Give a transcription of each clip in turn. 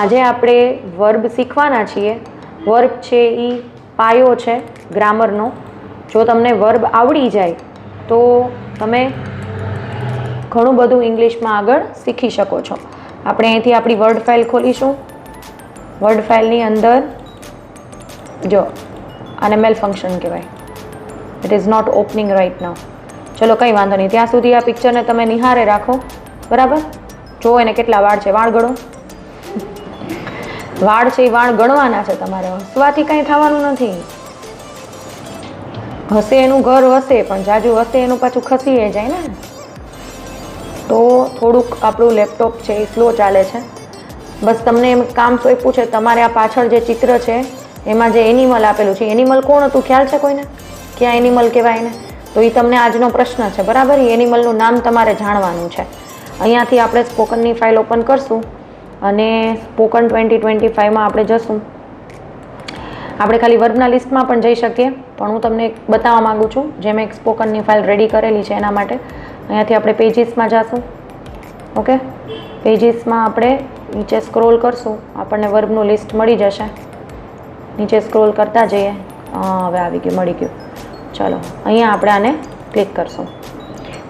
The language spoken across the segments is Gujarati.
આજે આપણે વર્બ શીખવાના છીએ. વર્બ છે એ પાયો છે ગ્રામરનો. જો તમને વર્બ આવડી જાય તો તમે ઘણું બધું ઇંગ્લિશમાં આગળ શીખી શકો છો. આપણે અહીંથી આપણી વર્ડ ફાઇલ ખોલીશું. વર્ડ ફાઇલની અંદર જો આને મેલ ફંક્શન કહેવાય. It is not opening right now. ચલો કંઈ વાંધો નહીં, ત્યાં સુધી આ પિક્ચરને તમે નિહારે રાખો. બરાબર, જો એને કેટલા વાળ છે. વાળ ગણો. વાળ છે એ વાળ ગણવાના છે તમારે. હસવાથી કંઈ થવાનું નથી. હસે એનું ઘર વસે, પણ જાજુ હસે એનું પાછું ખસી જાય ને. તો થોડુંક આપણું લેપટોપ છે એ સ્લો ચાલે છે. બસ તમને એમ કામ સોંપ્યું છે. તમારે આ પાછળ જે ચિત્ર છે એમાં જે એનિમલ આપેલું છે, એનિમલ કોણ હતું ખ્યાલ છે કોઈને? ક્યાં એનિમલ કહેવાય એને? તો એ તમને આજનો પ્રશ્ન છે. બરાબર, એ એનિમલનું નામ તમારે જાણવાનું છે. અહીંયાથી આપણે સ્પોકનની ફાઇલ ઓપન કરશું અને સ્પોકન 2025માં આપણે જશું. આપણે ખાલી વર્બના લિસ્ટમાં પણ જઈ શકીએ, પણ હું તમને બતાવવા માગું છું જે મેં એક સ્પોકનની ફાઇલ રેડી કરેલી છે એના માટે. અહીંયાથી આપણે પેજીસમાં જઈશું. ઓકે, પેજીસમાં આપણે નીચે સ્ક્રોલ કરશું, આપણને વર્બનું લિસ્ટ મળી જશે. નીચે સ્ક્રોલ કરતા જઈએ. હવે આવી ગયું, મળી ગયું. ચલો અહીંયા આપણે આને ક્લિક કરશું.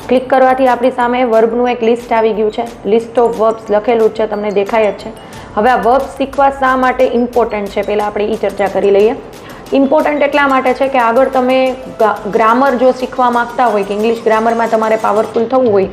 ક્લિક કરવાથી આપણી સામે વર્બનું એક લિસ્ટ આવી ગયું છે. લિસ્ટ ઓફ વર્બ્સ લખેલું જ છે, તમને દેખાય જ છે. હવે આ વર્બ શીખવા શા માટે ઇમ્પોર્ટન્ટ છે પહેલાં આપણે એ ચર્ચા કરી લઈએ. ઇમ્પોર્ટન્ટ એટલા માટે છે કે આગળ તમે ગ્રામર જો શીખવા માગતા હોય કે ઇંગ્લિશ ગ્રામરમાં તમારે પાવરફુલ થવું હોય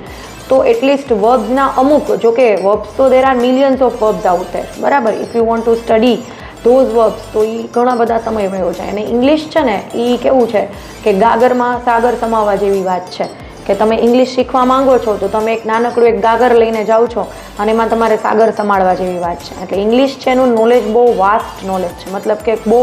તો એટલીસ્ટ વર્બ્સના અમુક, જો કે વર્બ્સ તો there are millions of verbs out there. બરાબર, if you want to study those verbs તો એ ઘણા બધા સમય વયો જાય. અને ઇંગ્લિશ છે ને એ કેવું છે કે ગાગરમાં સાગર સમાવવા જેવી વાત છે કે તમે ઇંગ્લિશ શીખવા માંગો છો તો તમે એક નાનકડું એક ગાગર લઈને જાઓ છો અને એમાં તમારે સાગર સમાળવા જેવી વાત છે. એટલે ઇંગ્લિશ છે એનું નોલેજ બહુ વાસ્ટ નોલેજ છે, મતલબ કે બહુ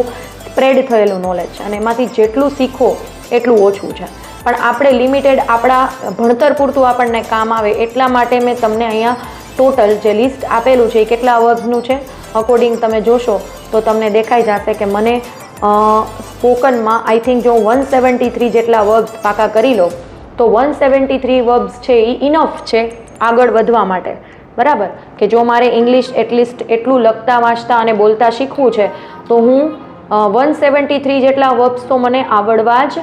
સ્પ્રેડ થયેલું નોલેજ છે અને એમાંથી જેટલું શીખો એટલું ઓછું છે. પણ આપણે લિમિટેડ આપણા ભણતર પૂરતું આપણને કામ આવે એટલા માટે મેં તમને અહીંયા ટોટલ જે લિસ્ટ આપેલું છે એ કેટલા વર્બ્સનું છે અકોર્ડિંગ તમે જોશો તો તમને દેખાઈ જશે કે મને સ્પોકનમાં આઈ થિંક જો 173 જેટલા વર્બ્સ પાકા કરી લો તો 173 વર્બ્સ છે એ ઇનફ છે આગળ વધવા માટે. બરાબર, કે જો મારે ઇંગ્લિશ એટલીસ્ટ એટલું લખતા વાંચતા અને બોલતા શીખવું છે તો હું 173 જેટલા વર્બ્સ તો મને આવડવા જ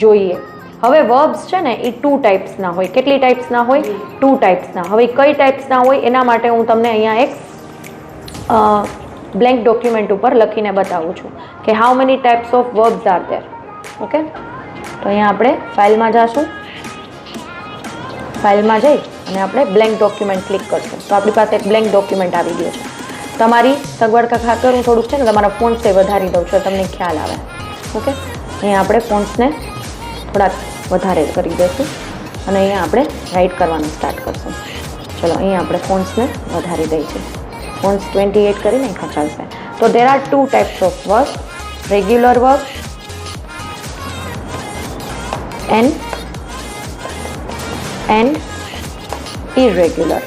જોઈએ. હવે વર્બ્સ છે ને એ 2 ટાઈપ્સના હોય. કેટલી ટાઈપ્સના હોય? 2 ટાઈપ્સના. હવે કઈ ટાઈપ્સના હોય એના માટે હું તમને અહીંયા એક બ્લેન્ક ડોક્યુમેન્ટ ઉપર લખીને બતાવું છું કે how many types of verbs are there. Okay, તો અહીંયા આપણે ફાઇલમાં જઈશું. ફાઇલમાં જઈ અને આપણે બ્લેન્ક ડોક્યુમેન્ટ ક્લિક કરશું તો આપણી પાસે એક બ્લેન્ક ડોક્યુમેન્ટ આવી ગયો છે. તમારી સગવડ ખાતર હું થોડુંક છે ને તમારા ફોન્ટ્સને વધારી દઉં છું, તમને ખ્યાલ આવે. ઓકે, અહીંયા આપણે ફોન્ટ્સને થોડાક વધારે કરી દઈશું અને અહીંયા આપણે રાઇટ કરવાનું સ્ટાર્ટ કરશું. ચલો અહીંયા આપણે ફોન્ટ્સને વધારી દઈશું. ફોન્ટ્સ 28 કરી નાખ્યા ચાલશે. તો there R 2 types of verb, regular verb and irregular.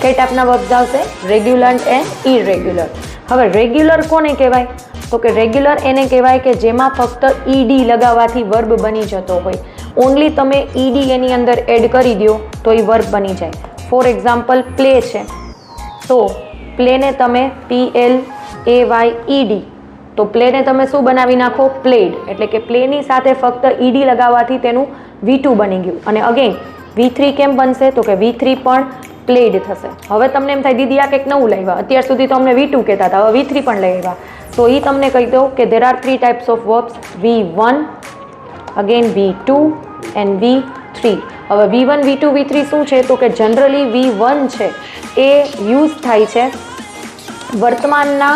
કઈ ટાઈપના વર્બ્સ આવશે? Regular and irregular. હવે રેગ્યુલર કોને કહેવાય? તો કે રેગ્યુલર એને કહેવાય કે જેમાં ફક્ત ઈડી લગાવવાથી વર્બ બની જતો હોય. ઓનલી તમે ઈડી એની અંદર એડ કરી દો તો એ વર્બ બની જાય. ફોર એક્ઝામ્પલ પ્લે છે તો પ્લેને તમે PLAYED તો પ્લેને તમે શું બનાવી નાખો? પ્લેડ. એટલે કે પ્લેની સાથે ફક્ત ઈડી લગાવવાથી તેનું V2 બની ગયું. અને અગેન V3 કેમ બનશે? તો કે V3 પણ પ્લેડ થશે. હવે તમને એમ થાય દીદી આ કંઈક નવું લાવ્યા, અત્યાર સુધી તો અમને V2 કહેતા હતા, હવે V3 પણ લઈ આવ્યા. તો એ તમને કહી દઉં કે there are 3 types of verbs, V1, again V2 and V3. હવે V1, V2, V3 શું છે? તો કે જનરલી V1 છે એ યુઝ થાય છે વર્તમાનના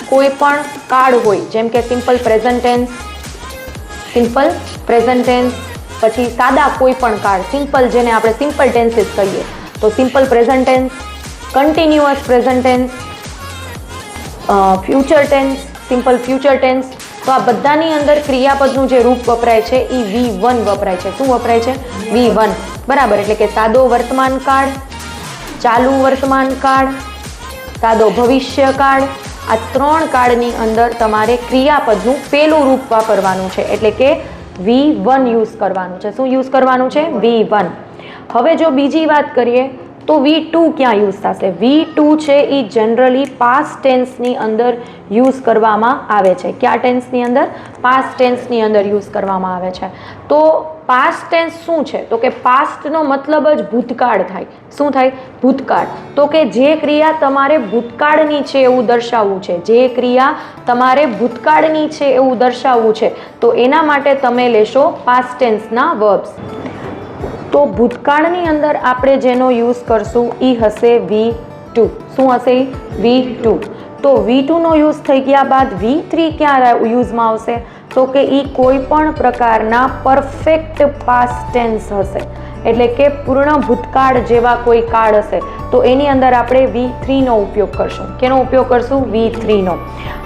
કોઈ પણ કાળ હોય, જેમ કે સિમ્પલ પ્રેઝન્ટ ટેન્સ, પછી સાદા કોઈ પણ કાળ, સિમ્પલ જેને આપણે સિમ્પલ ટેન્સીસ કહીએ તો simple present tense, continuous present tense, future tense, simple future tense. તો આ બધાની અંદર ક્રિયાપદનું જે રૂપ વપરાય છે એ V1 વપરાય છે. શું વપરાય છે? V1. બરાબર, એટલે કે સાદો વર્તમાન કાળ, ચાલુ વર્તમાન કાળ, સાદો ભવિષ્ય કાળ, આ 3 કાળની અંદર તમારે ક્રિયાપદનું પેલું રૂપ વાપરવાનું છે એટલે કે V1 યુઝ કરવાનું છે. શું યુઝ કરવાનું છે? V1. હવે જો બીજી વાત કરીએ તો V2 ક્યાં યુઝ થશે? V2 છે એ જનરલી પાસ્ટ ટેન્સની અંદર યુઝ કરવામાં આવે છે. કયા ટેન્સની અંદર? પાસ્ટ ટેન્સની અંદર યુઝ કરવામાં આવે છે. તો પાસ્ટ ટેન્સ શું છે? તો કે પાસ્ટનો મતલબ જ ભૂતકાળ થાય. શું થાય? ભૂતકાળ. તો કે જે ક્રિયા તમારે ભૂતકાળની છે એવું દર્શાવવું છે, જે ક્રિયા તમારે ભૂતકાળની છે એવું દર્શાવવું છે, તો એના માટે તમે લેશો પાસ્ટ ટેન્સના વર્બ્સ. તો ભૂતકાળની અંદર આપણે જેનો યુઝ કરશું એ હશે V2. શું હશે? V2. તો V2 નો યુઝ થઈ ગયા બાદ V3 ક્યાં યુઝમાં આવશે? તો કે એ કોઈ પણ પ્રકારના પરફેક્ટ પાસ્ટ ટેન્સ હશે, એટલે કે પૂર્ણ ભૂતકાળ જેવા કોઈ કાળ હશે, તો એની અંદર આપણે V3 નો ઉપયોગ કરશું. કેનો ઉપયોગ કરશું? V3 નો.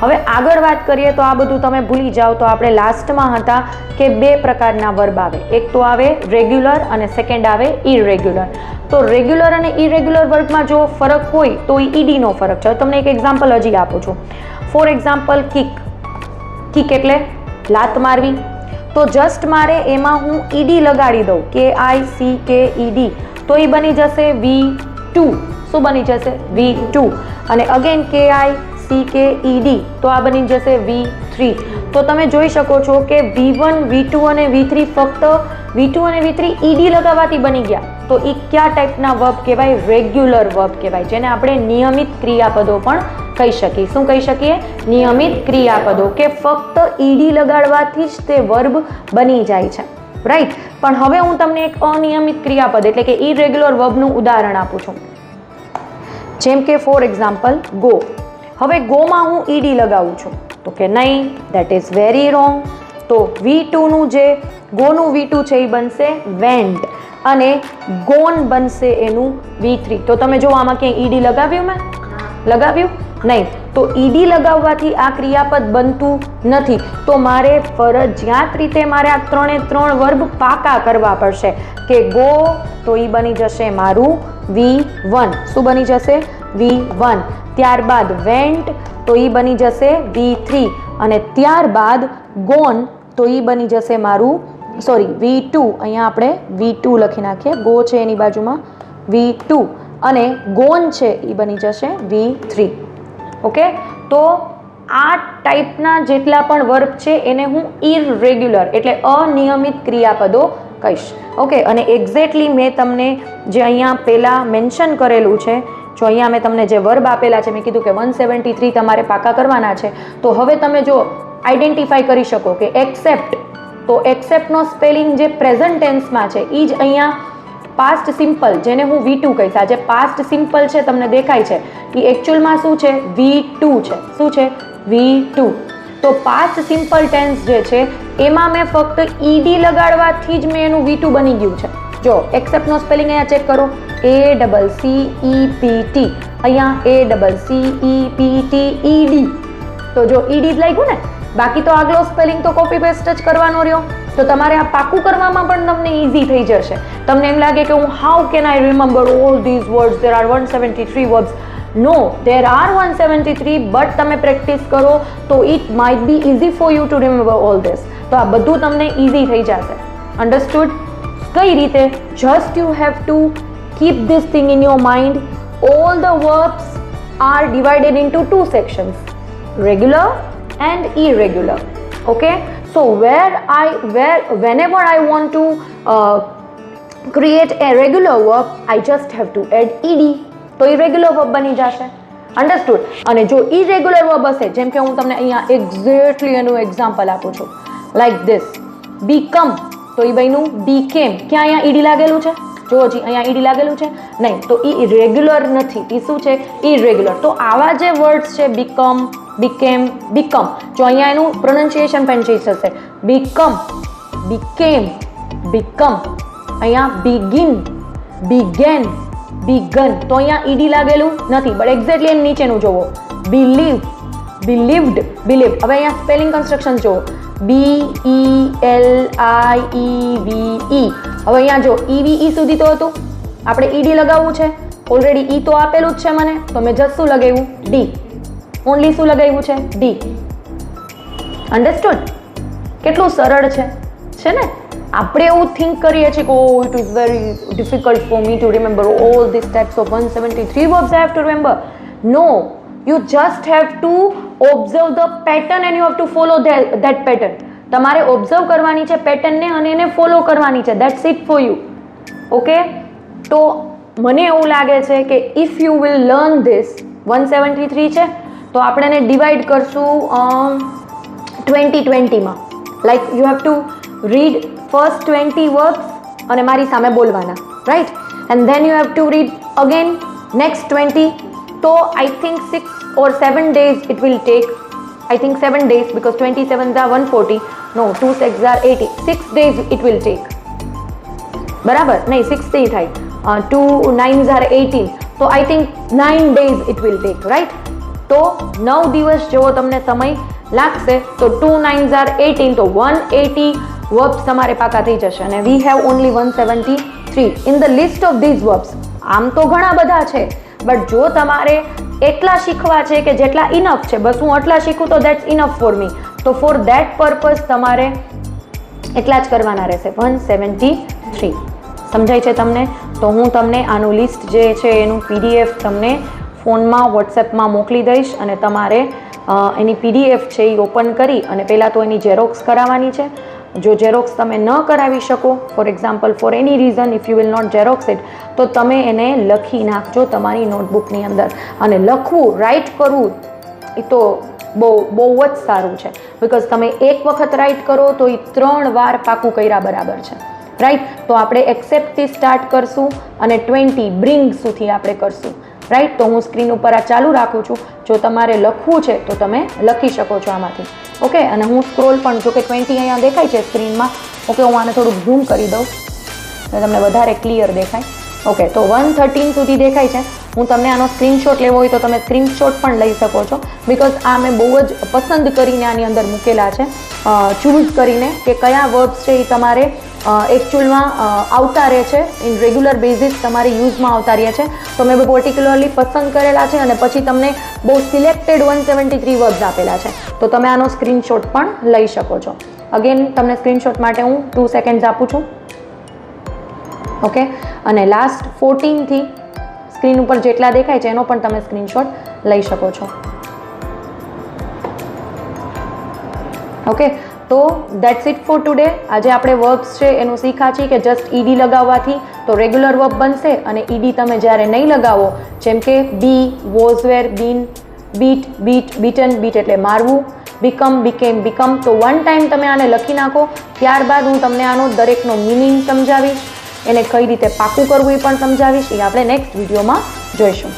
હવે આગળ વાત કરીએ તો આ બધું તમે ભૂલી જાઓ. તો આપણે લાસ્ટમાં હતા કે બે પ્રકારના વર્બ આવે. એક તો આવે રેગ્યુલર અને સેકન્ડ આવે ઇરેગ્યુલર. તો રેગ્યુલર અને ઇરેગ્યુલર વર્બમાં જો ફરક હોય તો એ ઈડીનો ફરક છે. તમને એક એક્ઝામ્પલ હજી આપું છું. For example kick. કિક એટલે લાત મારવી. તો જસ્ટ મારે એમાં હું ઈડી લગાડી દઉં, KICKED, તો એ બની જશે V2. શું બની જશે? V2. અને અગેન KICKED, તો આ બની જશે V3. તો તમે જોઈ શકો છો કે V1, V2 અને V3 ફક્ત V2 અને V3 ઈડી લગાવવાથી બની ગયા. તો એ કયા ટાઈપના વર્બ કહેવાય? રેગ્યુલર વર્બ કહેવાય, જેને આપણે નિયમિત ક્રિયાપદો પણ કહી શકીએ. શું કહી શકીએ? નિયમિત ક્રિયાપદો, કે ફક્ત ઈડી લગાડવાથી જ તે વર્બ બની જાય છે. રાઈટ. પણ હવે હું તમને એક અનિયમિત ક્રિયાપદ એટલે કે ઇરેગ્યુલર વર્બનું ઉદાહરણ આપું છું. જેમ કે ફોર એક્ઝામ્પલ ગો. હવે ગોમાં હું ઈડી લગાવું છું, તો કે નહીં, ધેટ ઇઝ વેરી રોંગ. તો V2 નું જે ગોનું V2 છે એ બનશે વેન્ટ, અને ગોન બનશે એનું V3. તો તમે જો આમાં ક્યાંય ઈડી લગાવ્યું? મેં લગાવ્યું નહીં. તો ઈડી લગાવવાથી આ ક્રિયાપદ બનતું નથી. તો મારે ફરજિયાત રીતે મારે આ ત્રણે ત્રણ વર્બ પાકા કરવા પડશે. કે ગો, તો એ બની જશે મારું V1. શું બની જશે? V1. ત્યારબાદ વેન્ટ, તો એ બની જશે V3. અને ત્યારબાદ ગોન, તો એ બની જશે મારું V2. અહીંયા આપણે V2 લખી નાખીએ. ગો છે એની બાજુમાં V2 અને ગોન છે એ બની જશે V3. ઓકે. તો આ ટાઈપના જેટલા પણ વર્બ છે એને હું ઇરેગ્યુલર એટલે અનિયમિત ક્રિયાપદો કહીશ. ઓકે. અને એક્ઝેક્ટલી મેં તમને જે અહીંયા પહેલાં મેન્શન કરેલું છે, જો અહીંયા મેં તમને જે વર્બ આપેલા છે, મેં કીધું કે 173 તમારે પાકા કરવાના છે. તો હવે તમે જો આઈડેન્ટિફાઈ કરી શકો કે એક્સેપ્ટ, તો એક્સેપ્ટનો સ્પેલિંગ જે પ્રેઝન્ટ ટેન્સમાં છે એ જ અહીંયા પાસ્ટ સિમ્પલ, જેને હું V2 કહીશ. આ જે પાસ્ટ સિમ્પલ છે તમને દેખાય છે એ એકચ્યુઅલમાં શું છે? V2 છે. શું છે? V2. તો પાસ્ટ સિમ્પલ ટેન્સ જે છે એમાં મેં ફક્ત ઈડી લગાડવાથી જ મેં એનું V2 બની ગયું છે. જો એક્સેપ્ટનો સ્પેલિંગ અહીંયા ચેક કરો, ACCEPT, અહીંયા ACCEPTED. તો જો ઈડી જ લાગ્યું ને, બાકી તો આગલો સ્પેલિંગ તો કોપી પેસ્ટ જ કરવાનો રહ્યો. તો તમારે આ પાકું કરવામાં પણ તમને ઈઝી થઈ જશે. તમને એમ લાગે કે હું how can I remember all these words, there are 173 verbs. No, there are 173, but તમે પ્રેક્ટિસ કરો તો it might be easy for you to remember all this. તો આ બધું તમને ઈઝી થઈ જશે. અન્ડરસ્ટુડ? કઈ રીતે? Just you have to keep this thing in your mind. All the verbs are divided into two sections, regular and irregular. Okay, so whenever I want to create a regular verb, I just have to add ed, તો irregular verb બની જશે. Understood? અને જો irregular verb હશે, જેમ કે હું તમને અહીંયા એક્ઝેક્ટલી એનું એક્ઝામ્પલ આપું છું, like this, become, તો એ બન્યું became. ક્યાં અહીંયા ઈડી લાગેલું છે? જો હજી અહીંયા ઈડી લાગેલું છે નહીં, તો એ રેગ્યુલર નથી. એ શું છે? ઇરેગ્યુલર. તો આવા જે વર્ડ્સ છે, become, became, become, જો અહીંયા એનું પ્રોનાઉન્સિએશન પણ ચેન્જ થશે. become, became, become. અહીંયા begin, began, begun. તો અહીંયા ઈડી લાગેલું નથી, બટ એક્ઝેક્ટલી એની નીચેનું જોવો, believe, believed, believed. હવે અહીંયા સ્પેલિંગ કન્સ્ટ્રક્શન જોવો, BELIEVE. હવે અહીંયા જો EVE સુધી તો હતું, આપણે ઈડી લગાવવું છે. ઓલરેડી ઈ તો આપેલું જ છે મને, તો મેં જસ્ટ શું લગાવ્યું? ડી. ઓનલી શું લગાવ્યું છે? ડી. અન્ડરસ્ટુડ? કેટલું સરળ છે ને? આપણે એવું થિંક કરીએ છીએ કે oh it is very difficult for me to remember all this types of 173 verbs I have to remember. No, you just have to observe the pattern and you have to follow that pattern. તમારે ઓબ્ઝર્વ કરવાની છે પેટર્નને અને એને ફોલો કરવાની છે. That's it for you. Okay, તો મને એવું લાગે છે કે if you will learn this 173 છે તો આપણે એને ડિવાઈડ કરશું 20-20માં. Like you have to read first 20 verbs અને મારી સામે બોલવાના, right? And then you have to read again next 20. તો I think 6 or 7 days it will take. I think 7 days because 27s are 140. No, 2 6s are 80. 6 days it will take. બરાબર? નહીં, 6 નહીં થાય. 2 9s are 18. તો I think 9 days it will take, right? તો 9 દિવસ જેવો તમને સમય લાગશે. તો 2 9s are 18. તો 180 વર્બ્સ તમારે પાકા થઈ જશે. અને we have only 173 in the list of this verbs. આમ તો ઘણા બધા છે, બટ જો તમારે એટલા શીખવા છે કે જેટલા ઇનફ છે, બસ હું આટલા શીખું તો દેટ્સ ઇનફ ફોર મી. તો ફોર ધેટ પર્પઝ તમારે એટલા જ કરવાના રહેશે. 173. સમજાય છે તમને? તો હું તમને આનું લિસ્ટ જે છે એનું PDF તમને ફોનમાં વોટ્સએપમાં મોકલી દઈશ અને તમારે એની PDF છે એ ઓપન કરી અને પહેલાં તો એની ઝેરોક્સ કરાવવાની છે. જો ઝેરોક્સ તમે ન કરાવી શકો, for example for any reason if you will not xerox it, તો તમે એને લખી નાખજો તમારી નોટબુકની અંદર. અને લખવું, રાઇટ કરવું એ તો બહુ જ સારું છે. બિકોઝ તમે એક વખત રાઇટ કરો તો એ 3 વાર પાકું કર્યા બરાબર છે, રાઈટ? તો આપણે એક્સેપ્ટથી સ્ટાર્ટ કરશું અને 20 બ્રિંગ સુધી આપણે કરશું, રાઈટ? તો હું સ્ક્રીન ઉપર આ ચાલુ રાખું છું. જો તમારે લખવું છે તો તમે લખી શકો છો આમાંથી. ઓકે, અને હું સ્ક્રોલ પણ, જો કે 20 અહીંયા દેખાય છે સ્ક્રીનમાં. ઓકે, હું આને થોડુંક ઝૂમ કરી દઉં તો તમને વધારે ક્લિયર દેખાય. ઓકે, તો 113 સુધી દેખાય છે. હું તમને આનો સ્ક્રીનશોટ લેવો હોય તો તમે સ્ક્રીનશોટ પણ લઈ શકો છો. બિકોઝ આ મેં બહુ જ પસંદ કરીને આની અંદર મૂકેલા છે, ચૂઝ કરીને કે કયા વર્બ્સ છે એ તમારે એકચ્યુઅલમાં આવતા રહે છે, ઇન રેગ્યુલર બેઝિસ તમારે યુઝમાં આવતા રહે છે. તો મેં પર્ટિક્યુલરલી પસંદ કરેલા છે અને પછી તમને બહુ સિલેક્ટેડ 173 વર્બ્સ આપેલા છે. તો તમે આનો સ્ક્રીનશોટ પણ લઈ શકો છો. અગેન તમને સ્ક્રીનશોટ માટે હું 2 સેકન્ડ્સ આપું છું. ઓકે, અને લાસ્ટ 14થી સ્ક્રીન ઉપર જેટલા દેખાય છે એનો પણ તમે સ્ક્રીનશોટ લઈ શકો છો. ઓકે, તો દેટ્સ ઇટ ફોર ટુડે. આજે આપણે વર્બ્સ છે એનું શીખ્યા છીએ કે જસ્ટ ઈડી લગાવવાથી તો રેગ્યુલર વર્બ બનશે. અને ઈડી તમે જ્યારે નહીં લગાવો, જેમ કે be, was, were, been, beat, beat, beaten, beat એટલે મારવું, બીકમ, બીકેમ, બીકમ. તો 1 ટાઈમ તમે આને લખી નાખો. ત્યારબાદ હું તમને આનો દરેકનો મિનિંગ સમજાવીશ, એને કઈ રીતે પાકું કરવું એ પણ સમજાવીશ. એ આપણે નેક્સ્ટ વિડીયોમાં જોઈશું.